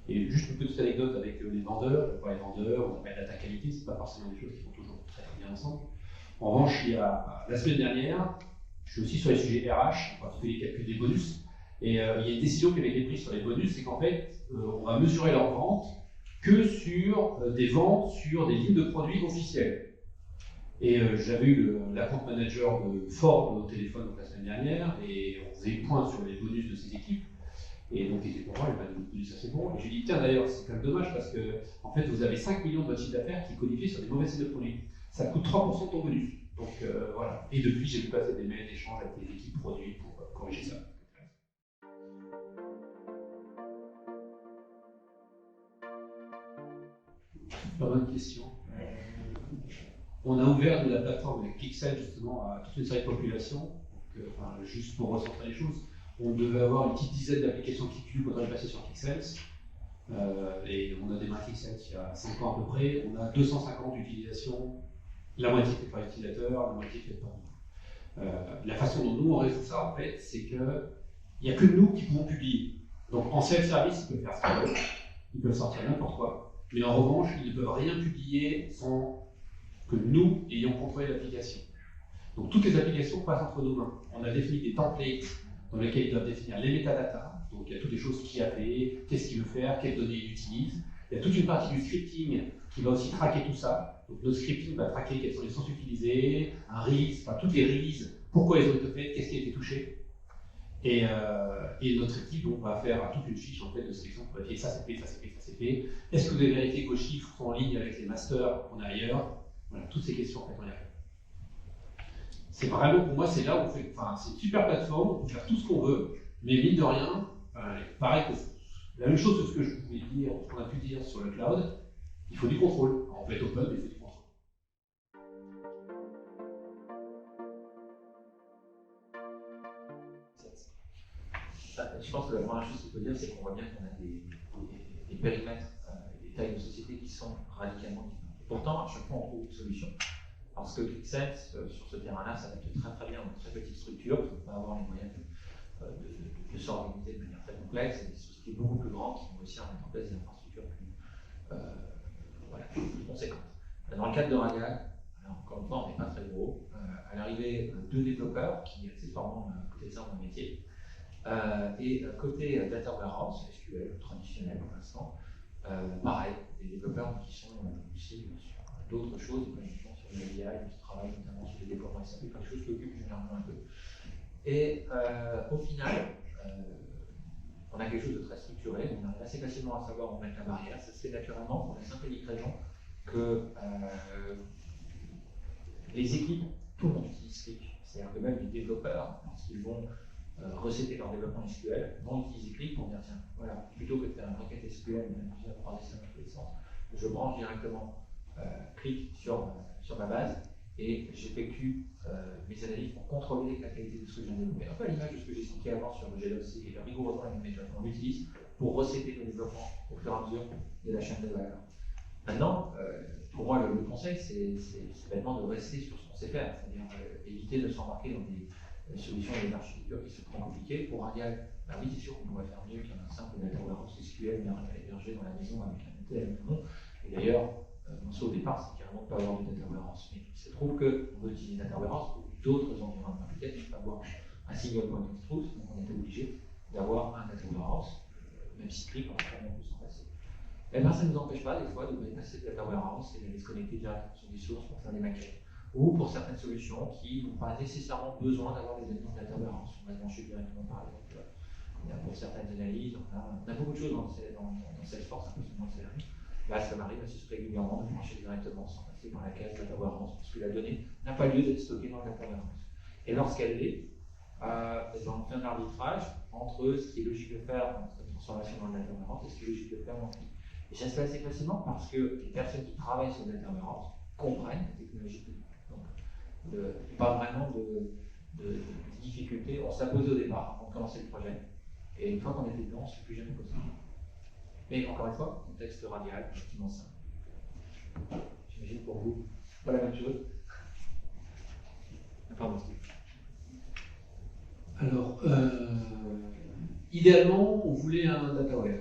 Speaker 3: Et juste une petite anecdote avec les vendeurs, on appelle data qualité, c'est pas forcément des choses qui vont toujours très bien ensemble. En revanche, il y a la semaine dernière, je suis aussi sur les sujets RH, en particulier les calculs des bonus. Et il y a une décision qui avait été prise sur les bonus, c'est qu'en fait, on va mesurer leurs ventes que sur des ventes sur des lignes de produits officielles. Et j'avais eu l'account manager de Ford au téléphone donc, la semaine dernière, et on faisait le point sur les bonus de ses équipes. Et donc il était pour moi, il m'a dit bonus assez bon. Et je lui ai dit, tiens d'ailleurs, c'est quand même dommage parce que en fait, vous avez 5 millions de votre chiffre d'affaires qui est codifié sur des mauvaises lignes de produits. Ça coûte 3% de ton bonus. Donc voilà. Et depuis, j'ai vu passer des mails d'échange avec les équipes produits pour corriger ça. Pas bonne question. On a ouvert de la plateforme avec Pixel justement à toute une série de populations. Donc, juste pour recentrer les choses, on devait avoir une petite dizaine d'applications ClickView quand on est passé sur Pixels. Et on a démarré Pixels il y a 5 ans à peu près. On a 250 utilisations, la moitié faite par l'utilisateur, la moitié faite par nous. La façon dont nous on résout ça en fait, c'est qu'il n'y a que nous qui pouvons publier. Donc en self-service, ils peuvent faire ce qu'ils veulent, ils peuvent sortir n'importe quoi. Mais en revanche, ils ne peuvent rien publier sans que nous ayons contrôlé l'application. Donc toutes les applications passent entre nos mains. On a défini des templates dans lesquels ils doivent définir les métadatas. Donc il y a toutes les choses qu'il a fait, qu'est-ce qu'il veut faire, quelles données il utilise. Il y a toute une partie du scripting qui va aussi traquer tout ça. Donc notre scripting va traquer quelles sont les sources utilisées, un release, toutes les releases, pourquoi elles ont été faites, qu'est-ce qui a été touché. Et notre équipe donc, va faire toute une fiche en fait, de sélection pour vérifier ça c'est fait, ça c'est fait, ça c'est fait. Est-ce que vous avez vérifié que vos chiffres sont en ligne avec les masters qu'on a ailleurs? Voilà, toutes ces questions en fait on y a fait. C'est vraiment pour moi c'est là où on fait, c'est une super plateforme, on peut faire tout ce qu'on veut, mais mine de rien, pareil que la même chose que ce que je pouvais dire, qu'on a pu dire sur le cloud, il faut du contrôle. Alors, on peut être open, mais il faut du contrôle.
Speaker 4: Je pense que la première chose qu'il faut dire, c'est qu'on voit bien qu'on a des périmètres, des tailles de société qui sont radicalement différentes. Et pourtant, à chaque fois, on trouve une solution. Parce que ClickSense, sur ce terrain-là, ça s'adapte très très bien à une très petite structure, parce qu'on peut pas avoir les moyens de s'organiser de manière très complexe, et des sociétés beaucoup plus grandes qui vont aussi mettre en place des infrastructures plus conséquentes. Dans le cadre de Radial, alors encore une fois, on n'est pas très gros. À l'arrivée, 2 développeurs qui accessoirement côté de ça dans le métier. Et côté Data Warehouse, SQL traditionnel pour l'instant, pareil, des développeurs qui sont aussi sur d'autres choses, pas uniquement sur le BI, qui travaillent notamment sur les déploiements SAP, quelque chose qui occupe généralement un peu. Et au final, on a quelque chose de très structuré, on arrive assez facilement à savoir où mettre la barrière, ça se fait naturellement pour la simple et unique raison que les équipes, tout le monde utilise Click. C'est-à-dire que même les développeurs, lorsqu'ils vont recéter leur développement SQL, vont utiliser Click pour dire tiens, voilà, plutôt que de faire une requête SQL, même si on croise ça dans tous les sens, je branche directement Click sur ma base et j'effectue mes analyses pour contrôler la qualité de ce que je viens de développer. Un peu à l'image de ce que j'ai expliqué avant sur le GLOC et rigoureusement la même méthode qu'on utilise pour recéter le développement au fur et à mesure de la chaîne de valeur. Maintenant, pour moi, le conseil, c'est bêtement de rester sur ce qu'on sait faire, c'est-à-dire éviter de s'embarquer dans des solutions et des architectures qui sont trop compliquées. Pour Radial, bah oui, c'est sûr qu'on pourrait faire mieux qu'un simple data warehouse SQL hébergé dans la maison avec un ETL. Et d'ailleurs, mon saut au départ, c'est carrément de ne pas avoir de data warehouse. Mais il se trouve qu'on veut utiliser data warehouse pour d'autres environnements applicatifs, avoir un single point of truth, donc on était obligé d'avoir un data warehouse, même si Click, on a bien pu s'en passer. Et bien, ça ne nous empêche pas, des fois, de passer de data warehouse et d'aller se connecter directement sur des sources pour faire des maquettes. Ou pour certaines solutions qui n'ont pas nécessairement besoin d'avoir des données en data warehouse. On va se brancher directement, par exemple. Pour certaines analyses, on a beaucoup de choses dans Salesforce, un peu seulement le CRM. Là, ça m'arrive assez régulièrement de brancher directement sans passer par la case data warehouse, parce que la donnée n'a pas lieu d'être stockée dans le data warehouse. Et lorsqu'elle l'est, on fait un arbitrage entre ce qui est logique de faire dans cette transformation dans le data warehouse et ce qui est logique de faire dans Click. Et ça se fait assez facilement parce que les personnes qui travaillent sur le data warehouse comprennent la technologie. Donc, pas vraiment de difficultés. On s'est posé au départ avant de commencer le projet. Et une fois qu'on était dedans, c'est plus jamais possible. Mais encore une fois, contexte radial, effectivement simple. J'imagine pour vous, pas la même chose. Pardon, Steve.
Speaker 3: Alors, idéalement, on voulait un dataware.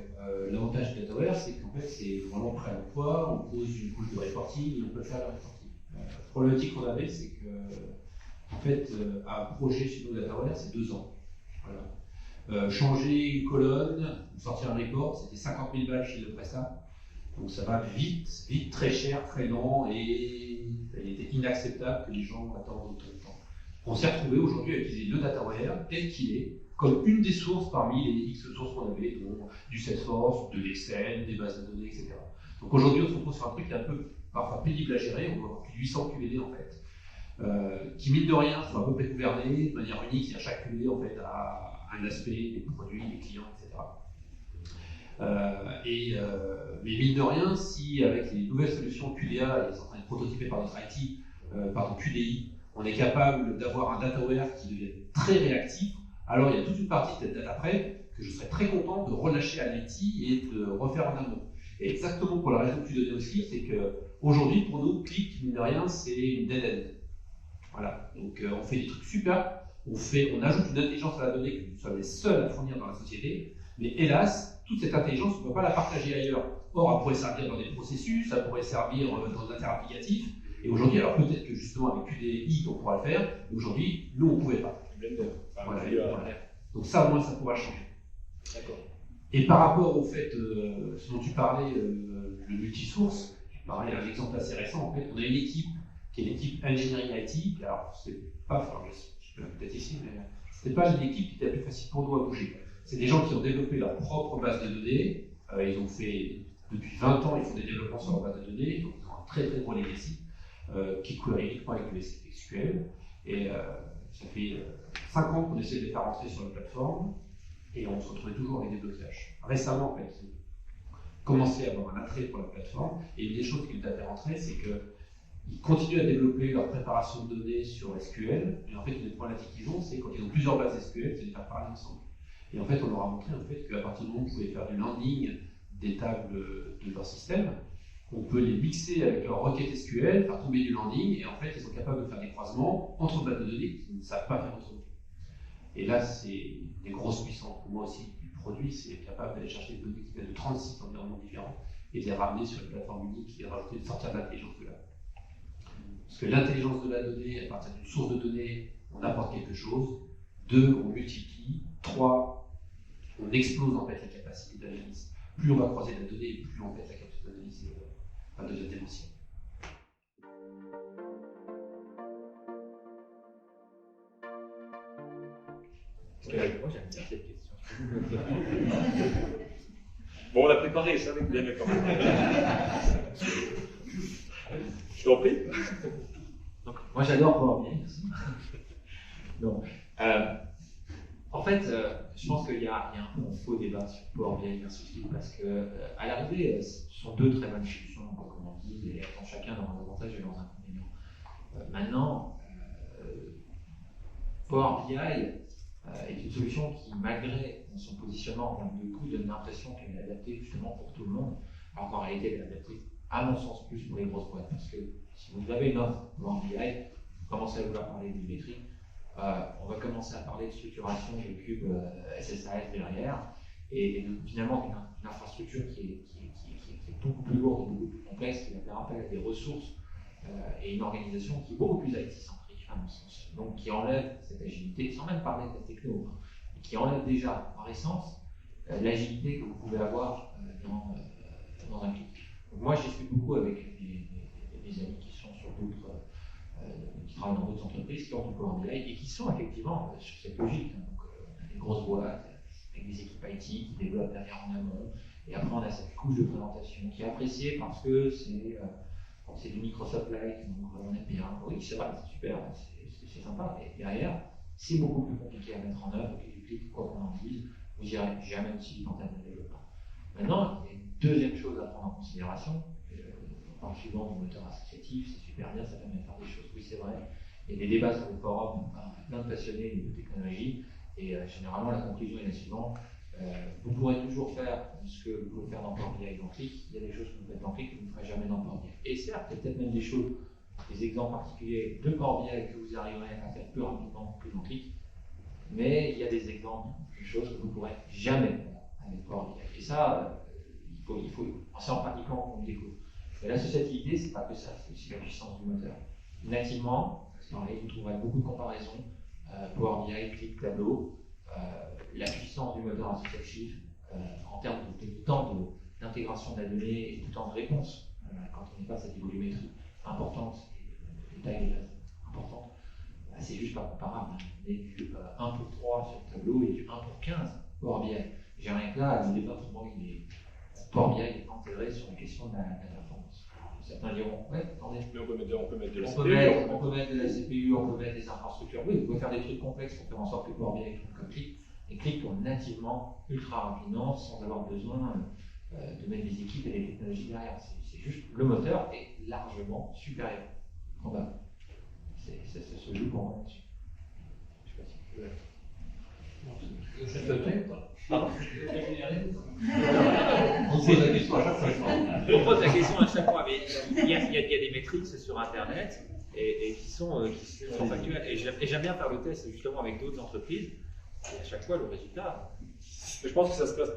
Speaker 3: L'avantage du dataware, c'est qu'en fait, c'est vraiment prêt à l'emploi, on pose une couche de reporting et on peut faire le reporting. La problématique qu'on avait, c'est que, en fait, un projet chez nous dataware, c'est 2 ans. Voilà. Changer une colonne, sortir un report, c'était 50 000 balles chez le Presta. Donc ça va vite, très cher, très lent, et il était inacceptable que les gens attendent autant de temps. On s'est retrouvé aujourd'hui à utiliser le dataware tel qu'il est, comme une des sources parmi les X sources qu'on avait, dont du Salesforce, de l'Excel, des bases de données, etc. Donc aujourd'hui, on se retrouve sur un truc qui est un peu parfois pénible à gérer. On doit avoir plus de 800 QVD en fait, qui mine de rien sont à peu près gouvernés de manière unique. C'est-à-dire chaque QVD en fait a un aspect, des produits, des clients, etc. Mais mine de rien, si avec les nouvelles solutions QDA, ils sont en train de prototyper par notre IT, par QDI, on est capable d'avoir un dataware qui devient très réactif, alors il y a toute une partie de après que je serais très content de relâcher à l'IT et de refaire en amont. Et exactement pour la raison que tu donnais aussi, c'est qu'aujourd'hui, pour nous, Click, mine de rien, c'est une dead end. Voilà, donc on fait des trucs super, on ajoute une intelligence à la donnée que nous sommes les seuls à fournir dans la société, mais hélas, toute cette intelligence, on ne peut pas la partager ailleurs. Or, elle pourrait servir dans des processus, elle pourrait servir dans des interapplicatifs, et aujourd'hui, alors peut-être que justement avec QDI, on pourra le faire, mais aujourd'hui, nous, on ne pouvait pas. Voilà, donc ça, au moins, ça pourra changer.
Speaker 2: D'accord.
Speaker 3: Et par rapport au fait, ce dont tu parlais, le multisource, tu parlais d'un exemple assez récent, en fait, on a une équipe qui est l'équipe Engineering IT, alors c'est pas, enfin, je peux peut-être ici, mais c'était pas une équipe qui était la plus facile pour nous à bouger. C'est des gens qui ont développé leur propre base de données, ils ont fait, depuis 20 ans, ils font des développements sur leur base de données, donc ils ont un très très gros legacy, qui query uniquement avec le SQL, et ça fait 5 ans qu'on essaie de les faire rentrer sur la plateforme, et on se retrouvait toujours avec des blocages. Récemment, en fait, on commençait à avoir un attrait pour la plateforme, et une des choses qui nous a fait rentrer, c'est qu'ils continuent à développer leur préparation de données sur SQL, et en fait, une des problématiques qu'ils ont, c'est quand ils ont plusieurs bases SQL, c'est de les faire parler ensemble. Et en fait, on leur a montré en fait, qu'à partir du moment où vous pouvez faire du landing des tables de leur système, on peut les mixer avec leur requête SQL, faire tomber du landing, et en fait, ils sont capables de faire des croisements entre bases de données qu'ils ne savent pas faire autrement. Et là, c'est des grosses puissances. Pour moi aussi, du produit, c'est capable d'aller chercher des données qui viennent de 36 environnements différents et de les ramener sur une plateforme unique et rajouter, de sortir de l'intelligence de là. Parce que l'intelligence de la donnée, à partir d'une source de données, on apporte quelque chose. 2, on multiplie. 3, on explose en fait la capacité d'analyse. Plus on va croiser la donnée, plus en fait la capacité d'analyse va devenir démentielle.
Speaker 4: Moi j'aime bien cette question.
Speaker 2: Bon, on l'a préparé, je savais que vous l'aimez quand même. Je t'en prie.
Speaker 4: Donc, moi j'adore Power BI. Non. En fait, je pense qu'il y a un faux débat sur Power BI versus Click parce que, à l'arrivée, ce sont deux très bonnes solutions, comme on dit, et elles ont chacun leurs avantages et leurs inconvénients. Maintenant, Power BI est une solution qui, malgré son positionnement en termes de coût, donne l'impression qu'elle est adaptée justement pour tout le monde, alors qu'en réalité, elle est adaptée, à mon sens, plus pour les grosses boîtes. Parce que si vous avez une offre Power BI, vous commencez à vouloir parler de métriques. On va commencer à parler de structuration de cubes SSAS derrière et finalement d'une infrastructure qui est beaucoup plus lourde et beaucoup plus complexe, qui va faire appel à des ressources et une organisation qui est beaucoup plus IT-centrique à mon sens. Donc qui enlève cette agilité, sans même parler de la techno, mais qui enlève déjà par essence l'agilité que vous pouvez avoir dans un clic. Donc moi je discute beaucoup avec des amis qui sont sur d'autres qui travaillent dans d'autres entreprises qui ont du Power BI et qui sont effectivement sur cette logique. Donc, on a des grosses boîtes avec des équipes IT qui développent derrière en amont. Et après, on a cette couche de présentation qui est appréciée parce que c'est du Microsoft-like, donc on aime bien. Oui, c'est vrai, c'est super, c'est sympa. Et derrière, c'est beaucoup plus compliqué à mettre en œuvre que du clic, quoi qu'on en dise. Vous n'irez jamais aussi vite en termes de développement. Maintenant, il y a une deuxième chose à prendre en considération. On parle souvent du moteur associatif, c'est super bien, ça permet de faire des choses. Oui, c'est vrai. Il y a des débats sur les forums, plein de passionnés de technologie, et généralement la conclusion est la suivante. Vous pourrez toujours faire ce que vous pouvez faire dans Power BI et dans Click. Il y a des choses que vous faites dans Click que vous ne ferez jamais dans Power BI. Et certes, il y a peut-être même des choses, des exemples particuliers de Power BI que vous arriverez à faire plus rapidement que dans Click, mais il y a des exemples de choses que vous ne pourrez jamais faire avec Power BI. Et ça, c'est en pratiquant qu'on le découvre. Et l'associativité, c'est pas que ça, c'est aussi la puissance du moteur. Nativement, vous trouverez beaucoup de comparaisons, Power BI, Click, Tableau, la puissance du moteur associatif en termes de temps d'intégration de la donnée et de temps de réponse, quand on n'est pas à cette volumétrie importante et des tailles de base importantes, c'est juste pas comparable. On est du 1 pour 3 sur Tableau et du 1 pour 15 Power BI. J'ai rien que là, le débat pour moi, Power BI est intégré sur la question de la performance. Certains diront, ouais, attendez.
Speaker 2: Mais on peut mettre de la CPU.
Speaker 4: On peut mettre de la CPU, on peut mettre des infrastructures. Oui, vous pouvez faire des trucs complexes pour faire en sorte que Power BI tourne comme Click. Et Click tourne nativement, ultra rapidement, sans avoir besoin de mettre des équipes et des technologies derrière. C'est juste le moteur est largement supérieur. En bas. Ça se joue pour moi là-dessus. Je sais pas si
Speaker 3: Je te plaît ou pas? Pardon.
Speaker 4: On pose la question à chaque fois. On pose la question à chaque fois, mais il y a des métriques sur Internet et qui sont factuelles. Et j'aime bien faire le test justement avec d'autres entreprises. Et à chaque fois, le résultat.
Speaker 2: Mais je pense que ça se place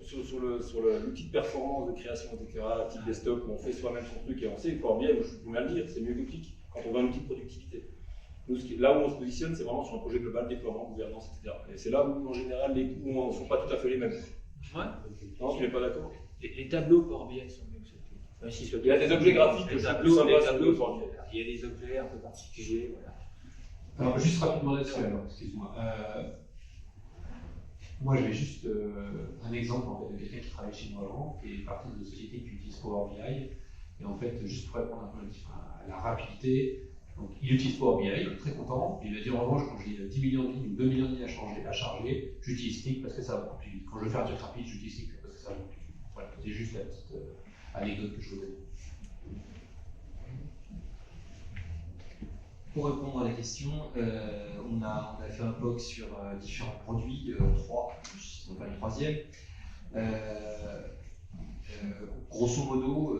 Speaker 2: sur l'outil de performance, de création, etc., type desktop, où on fait soi-même son truc et on sait, Power BI, je peux mal le dire, c'est mieux que Click quand on veut un outil de productivité. Nous, là où on se positionne, c'est vraiment sur un projet global, déploiement, gouvernance, etc. Et c'est là où, en général, les coûts ne sont pas tout à fait les mêmes.
Speaker 4: Ouais.
Speaker 2: Non, tu n'es pas d'accord?
Speaker 4: Les tableaux Power BI sont mieux que Click.
Speaker 2: Il y a des objets graphiques que c'est plus sympa sur le Power BI.
Speaker 4: Il y a des objets un peu particuliers. Voilà.
Speaker 3: Alors, juste rapidement là-dessus, excuse-moi. Moi, j'avais juste un exemple en fait, de quelqu'un qui travaille chez Roland, qui est partie de société qui utilise Power BI. Et en fait, juste pour répondre un peu à la rapidité, donc, il utilise Power BI, il est très content. Il a dit en revanche, quand j'ai 10 millions de lignes ou 2 millions de lignes à charger, j'utilise Click parce que ça va beaucoup plus vite. Quand je veux faire un truc rapide, j'utilise Click parce que ça va beaucoup plus vite. Voilà, c'est juste la petite anecdote que je voulais dire.
Speaker 1: Pour répondre à la question, on a fait un POC sur différents produits, 3, je ne sais pas le troisième. Grosso modo,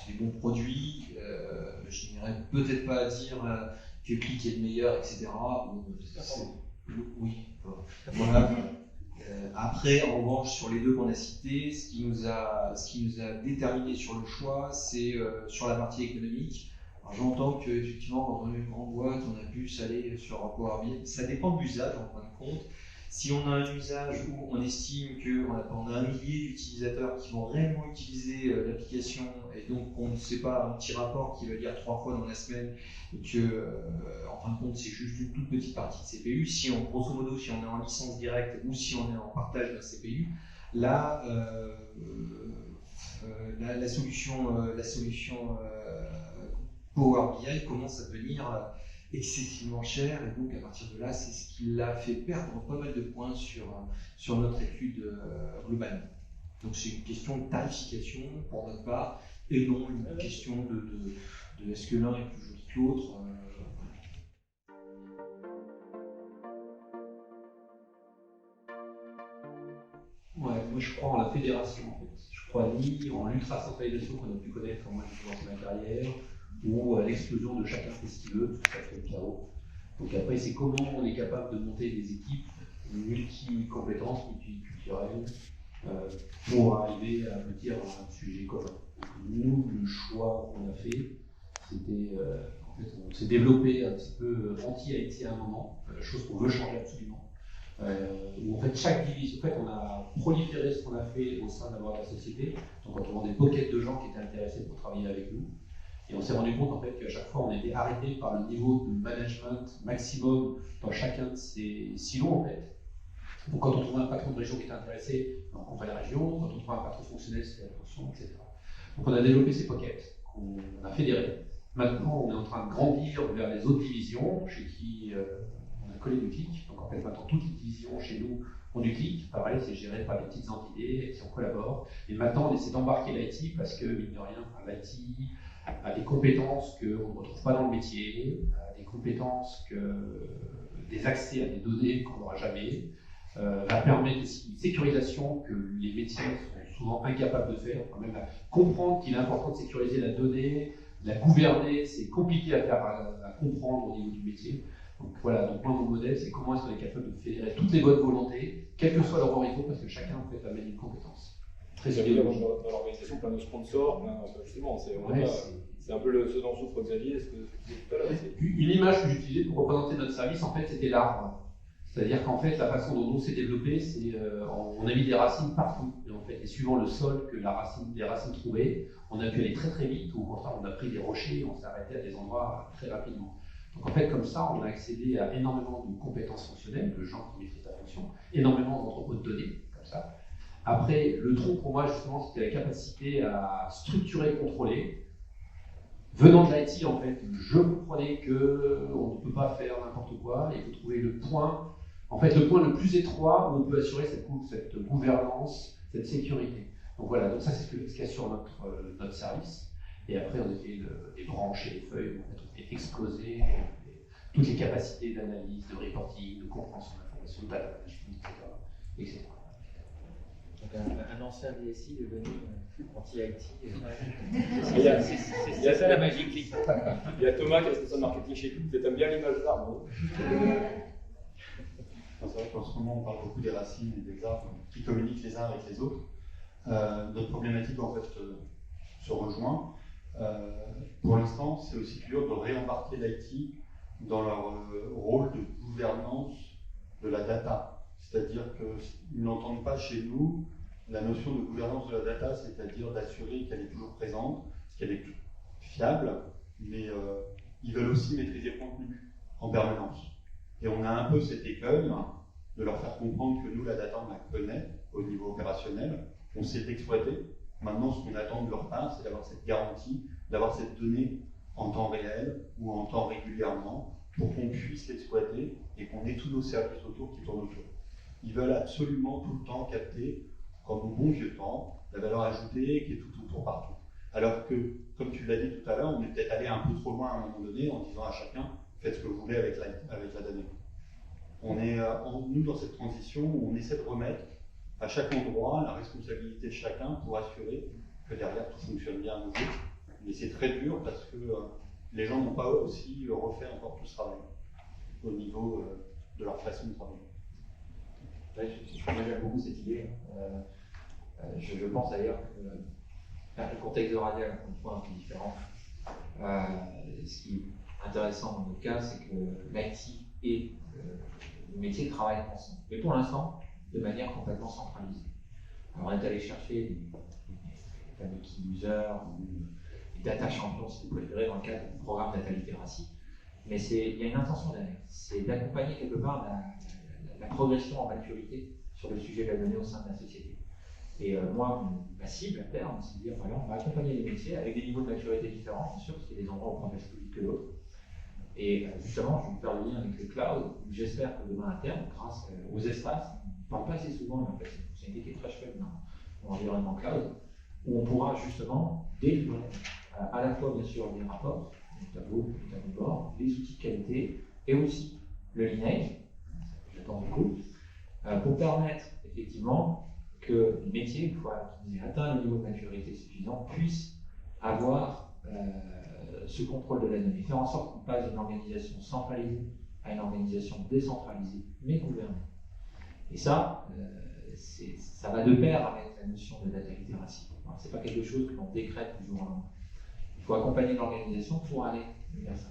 Speaker 1: c'est des bons produits. Je n'irais peut-être pas à dire que Click est le meilleur, etc. Oui, voilà. Après, en revanche, sur les deux qu'on a cités, ce qui nous a déterminé sur le choix, c'est sur la partie économique. J'entends qu'effectivement, quand on est une grande boîte, on a pu aller sur Power BI. Ça dépend de l'usage en fin de compte. Si on a un usage où on estime qu'on a 1 millier d'utilisateurs qui vont réellement utiliser l'application et donc on ne sait pas un petit rapport qui va lire 3 fois dans la semaine et que en fin de compte c'est juste une toute petite partie de CPU, grosso modo si on est en licence directe ou si on est en partage d'un CPU, là la solution Power BI commence à devenir excessivement cher, et donc à partir de là, c'est ce qui l'a fait perdre pas mal de points sur notre étude globale. Donc c'est une question de tarification pour notre part, et non une question de est-ce que l'un est plus joli que l'autre.
Speaker 3: Ouais, moi je crois en la fédération en fait. Je crois ni en l'ultra-centralisation qu'on a pu connaître quand moi j'ai commencé ma carrière, ou à l'explosion de chacun fait ce qu'il veut, tout ça fait le chaos. Donc après c'est comment on est capable de monter des équipes multi-compétences, multiculturelles, pour arriver à aboutir à un sujet commun. Donc, nous, le choix qu'on a fait, c'était, en fait, on s'est développé un petit peu anti-IT à un moment, chose qu'on veut changer absolument. Où en fait chaque division, en fait on a proliféré ce qu'on a fait au sein de la société, donc quand on vend des pockets de gens qui étaient intéressés pour travailler avec nous, et on s'est rendu compte en fait qu'à chaque fois on était arrêté par le niveau de management maximum dans chacun de ces silos en fait. Donc quand on trouvait un patron de région qui était intéressé, on rencontrait la région, quand on trouvait un patron fonctionnel c'était la fonction, etc. Donc on a développé ces pockets, on a fédéré. Maintenant on est en train de grandir vers les autres divisions chez qui on a collé du clic. Donc en fait maintenant toutes les divisions chez nous ont du clic. Pareil, c'est géré par des petites entités qui on collabore. Et maintenant on essaie d'embarquer l'IT parce que mine de rien, l'IT a des compétences qu'on ne retrouve pas dans le métier, a des compétences des accès à des données qu'on n'aura jamais, va permettre aussi une sécurisation que les métiers sont souvent incapables de faire, quand même à comprendre qu'il est important de sécuriser la donnée, la gouverner, c'est compliqué à comprendre au niveau du métier. Donc voilà, donc moi mon modèle c'est comment est-ce qu'on est capable de fédérer toutes les bonnes volontés, quel que soit leur horizon, parce que chacun en fait amène une compétence.
Speaker 2: Très bien, dans l'organisation, plein de sponsors, justement, c'est un peu ce dont souffre Xavier, ce que tu disais tout à l'heure.
Speaker 3: Une image que j'utilisais pour représenter notre service, en fait, c'était l'arbre. C'est-à-dire qu'en fait, la façon dont on s'est développé, c'est on a mis des racines partout. Et, en fait, et suivant le sol que les racines trouvaient, on a pu aller très très vite, ou au contraire, on a pris des rochers, on s'est arrêté à des endroits très rapidement. Donc en fait, comme ça, on a accédé à énormément de compétences fonctionnelles, de gens qui maîtrisent la fonction, énormément d'entrepôts de données, comme ça. Après, le tronc pour moi, justement, c'était la capacité à structurer et contrôler. Venant de l'IT, en fait, je comprenais qu'on ne peut pas faire n'importe quoi, et il faut trouver le point, en fait, le point le plus étroit où on peut assurer cette gouvernance, cette sécurité. Donc voilà, donc ça c'est ce qu'il y a sur notre service. Et après, on a fait les branches et les feuilles, en fait, on fait exploser toutes les capacités d'analyse, de reporting, de compréhension d'informations, de data management, etc.
Speaker 4: Donc un ancien DSI devenu anti-IT.
Speaker 2: C'est ça la magie clic. Il y a Thomas qui est responsable marketing chez Click. Tu aimes bien l'image de l'arbre,
Speaker 5: c'est vrai qu'en ce moment on parle beaucoup des racines et des arbres qui communiquent les uns avec les autres. Notre problématique en fait se rejoint. Pour l'instant, c'est aussi dur de réembarquer l'IT dans leur rôle de gouvernance de la data. C'est-à-dire qu'ils n'entendent pas chez nous la notion de gouvernance de la data, c'est-à-dire d'assurer qu'elle est toujours présente, qu'elle est fiable, mais ils veulent aussi maîtriser le contenu en permanence. Et on a un peu cet écueil de leur faire comprendre que nous, la data, on la connaît au niveau opérationnel, on sait l'exploiter. Maintenant, ce qu'on attend de leur part, c'est d'avoir cette garantie, d'avoir cette donnée en temps réel ou en temps régulièrement pour qu'on puisse l'exploiter et qu'on ait tous nos services autour qui tournent autour. Ils veulent absolument tout le temps capter, comme au bon vieux temps, la valeur ajoutée qui est tout autour partout. Alors que, comme tu l'as dit tout à l'heure, on est peut-être allé un peu trop loin à un moment donné en disant à chacun faites ce que vous voulez avec la donnée. On est, nous, dans cette transition où on essaie de remettre à chaque endroit la responsabilité de chacun pour assurer que derrière tout fonctionne bien à nouveau. Mais c'est très dur parce que les gens n'ont pas aussi refait encore tout ce travail au niveau de leur façon de travailler.
Speaker 4: Ouais, j'aime beaucoup cette idée. Je pense d'ailleurs que le contexte de Radial, encore une fois, un peu différent. Ce qui est intéressant dans notre cas, c'est que l'IT et le métier travaillent ensemble. Mais pour l'instant, de manière complètement centralisée. Alors, on est allé chercher des fameux key users ou des data champions, si vous préférez, dans le cadre du programme Data Literacy. Mais il y a une intention derrière. C'est d'accompagner quelque part la progression en maturité sur le sujet de la donnée au sein de la société. Et moi, ma cible à terme, c'est de dire voilà, on va accompagner les métiers avec des niveaux de maturité différents, bien sûr, parce qu'il y a des endroits où on progresse plus vite que d'autres. Et justement, je vais vous faire le lien avec le cloud, où j'espère que demain à terme, grâce aux espaces, on ne parle pas assez souvent, mais en fait c'est une fonctionnalité qui est très chouette dans l'environnement cloud, où on pourra justement délivrer à la fois bien sûr les rapports, les tableaux de bord, les outils de qualité, et aussi le lineage, j'attends beaucoup, pour permettre effectivement que les métiers, une fois qu'ils aient atteint le niveau de maturité suffisant, puissent avoir ce contrôle de la donnée, faire en sorte qu'on passe d'une organisation centralisée à une organisation décentralisée, mais gouvernée. Et ça, ça va de pair avec la notion de data literacy. Ce n'est pas quelque chose que l'on décrète du jour au lendemain. Il faut accompagner l'organisation pour aller vers ça.